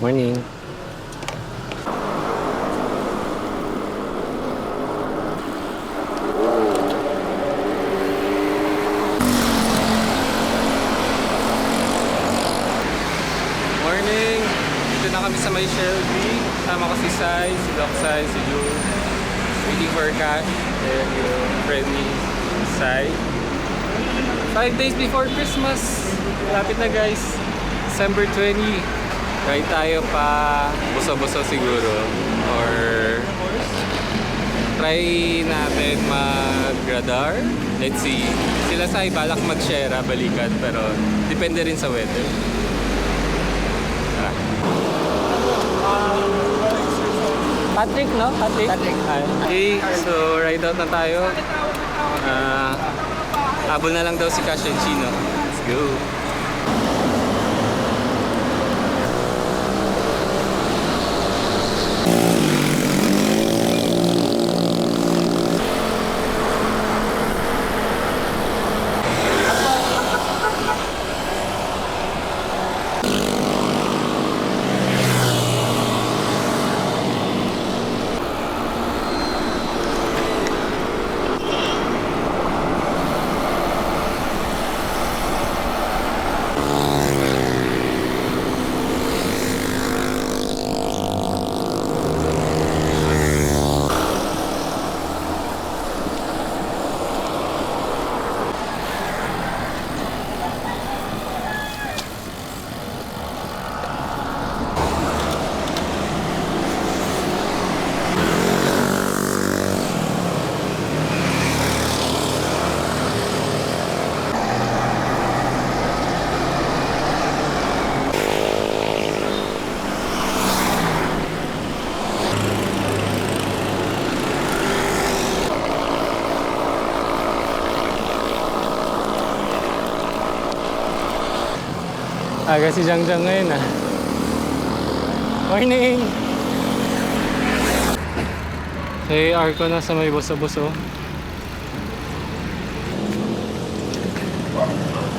Morning. Morning! Dito na kami sa may Shelby. Kasama ko si Sai, si Loksai, si June. Waiting for cash. And yung friend ni Sai. 5 days before Christmas. Lapit na guys. December 20. Ride tayo pa buso-buso siguro. Or try natin mag-radar. Let's see. Sila Sai balak mag-share balikan. Pero depende rin sa weather. Patrick, no? Patrick? Okay, so ride out na tayo. Habol na lang daw si Cash and Chino. Let's go! Aga si Jangjang ngayon Morning! Hey, Arco na sa may buso-buso.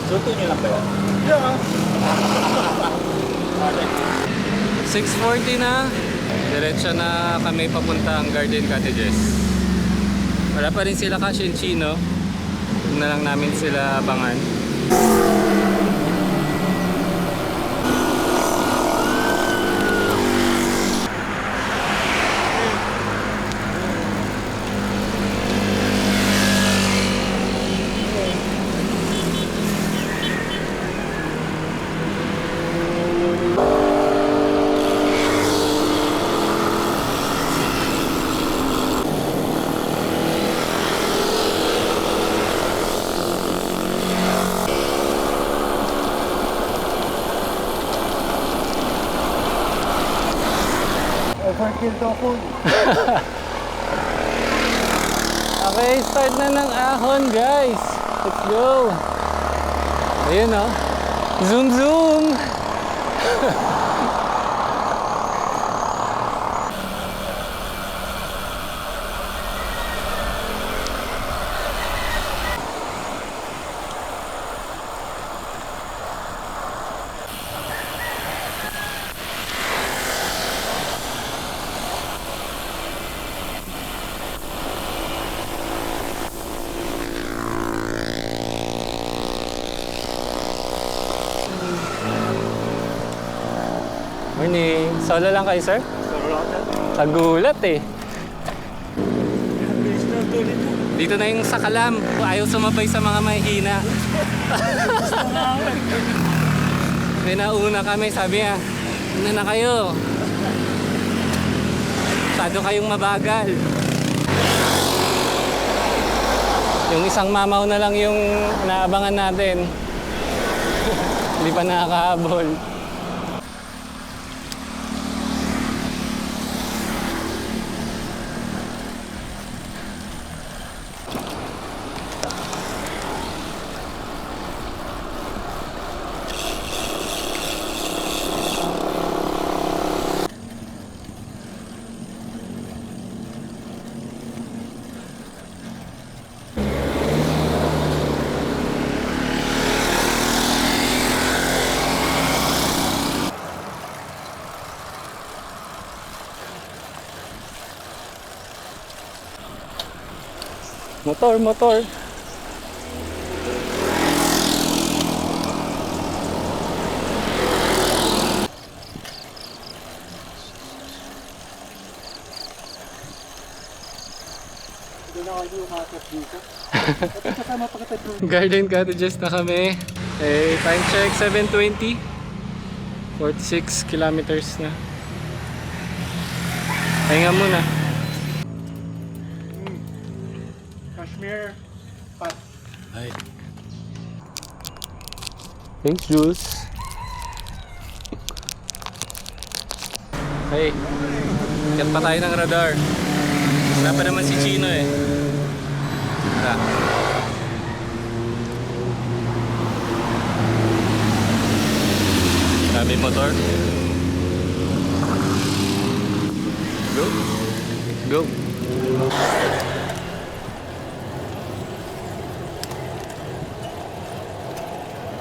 Suto nyo lang ba yan? 6:40 na. Diretso na kami papunta ang Garden Cottages. Wala pa rin sila Cash and Chino. Huwag na lang namin sila abangan. Overkill to ako. Okay, start na ng ahon guys. Let's go. Ayun Zoom zoom. Morning. Solo lang kayo, sir? Tagulat Dito na yung sakalam. Ayaw sumabay sa mga mahihina. May nauna kami, sabi niya, una na kayo. Masyado kayong mabagal. Yung isang mamaw na lang yung naabangan natin. Hindi pa nakakahabol. Motor, motor. Hindi na kayo umakas dito. Ito kasama pa kita doon. Garden cottages na kami. Eh, time check 7:20. 46 kilometers na. Pahinga muna. Kashmir. Pat. Ay. Thanks, Jules. Hey, kat pa tayo ng radar. Wala pa naman si Chino eh. Wala. Dami motor. Go. Go.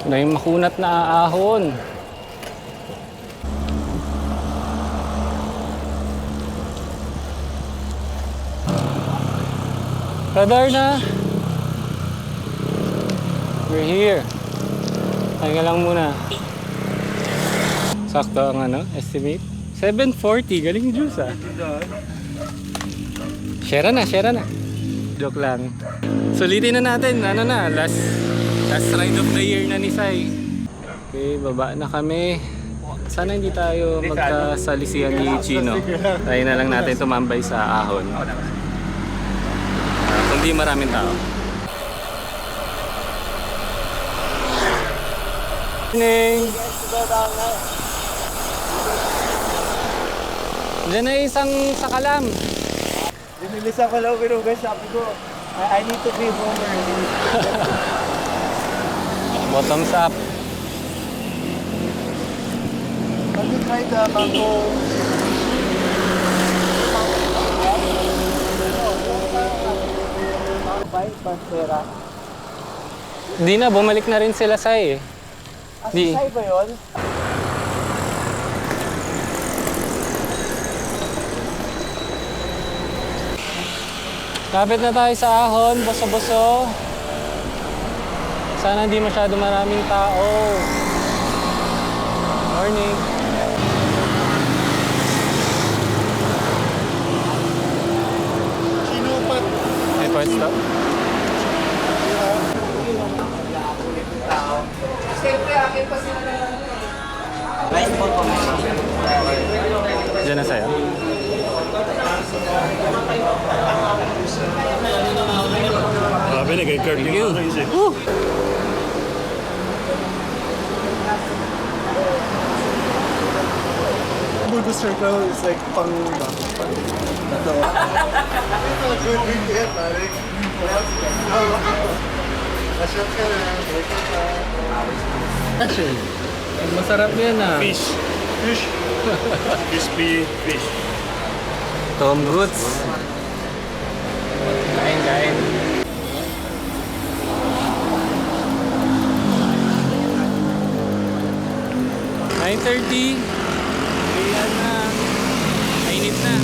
Na yung makunat na ahon. Radar na. We're here. Pahinga lang muna. Sakto ang ano, estimate. 740, galing juice ah. Share na, share na. Joke lang. Sulitin na natin, ano na, last ride of the year na ni Sai. Okay, baba na kami. Sana hindi tayo magkasalisihan ni Chino. Tayo na lang natin tumambay sa ahon. Kundi maraming tao. Morning! Diyan na isang sakalam. Dinilisan ko lang pero guys, sabi ko, I need to be home early. Bottoms up. Have you tried the mango? Pantera. Di na, bumalik na rin sila Sai eh. Di. Asasay ba yun? Kapit na tayo sa ahon, boso-boso. Sana hindi masyado maraming tao. Morning. Sinupat. May pwesto? Diyan na sa'yo. Grabe na, kay Kurt Thank you. Bulbous Circle is like pang natawa. Ito, good weekend, pare. Nasyat ka na. Actually, masarap yan ah. Fish. Fish. Crispy fish. Tom Goods. Kain, kain. $9:30. Ayan na. Mainit na.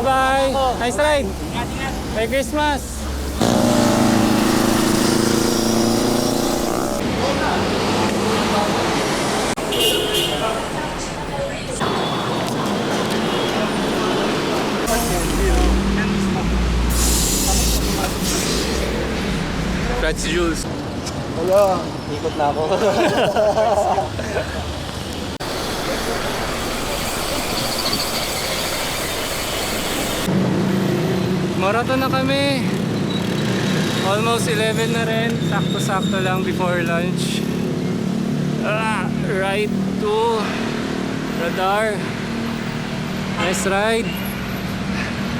Bye-bye! Nice ride! Merry Christmas! si Jules. Wala, ikot na ako. Marathon na kami. Almost 11 na rin. Sakto-sakto lang before lunch. Right to Radar. Nice ride.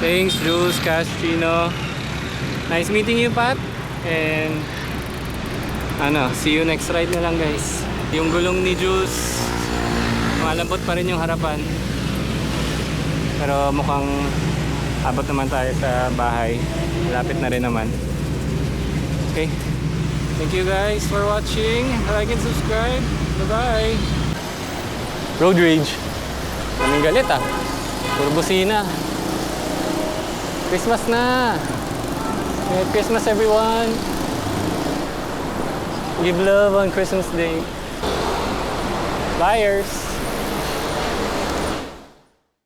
Thanks, Jules, Cash, Chino. Nice meeting you, Pat. And see you next ride na lang, guys. Yung gulong ni Jules, malambot pa rin yung harapan. Pero mukhang abot naman tayo sa bahay. Malapit na rin naman. Okay. Thank you guys for watching. Like and subscribe. Bye-bye. Road rage. Kaming galit Puro busina. Christmas na. Merry Christmas everyone. Give love on Christmas Day. Buyers.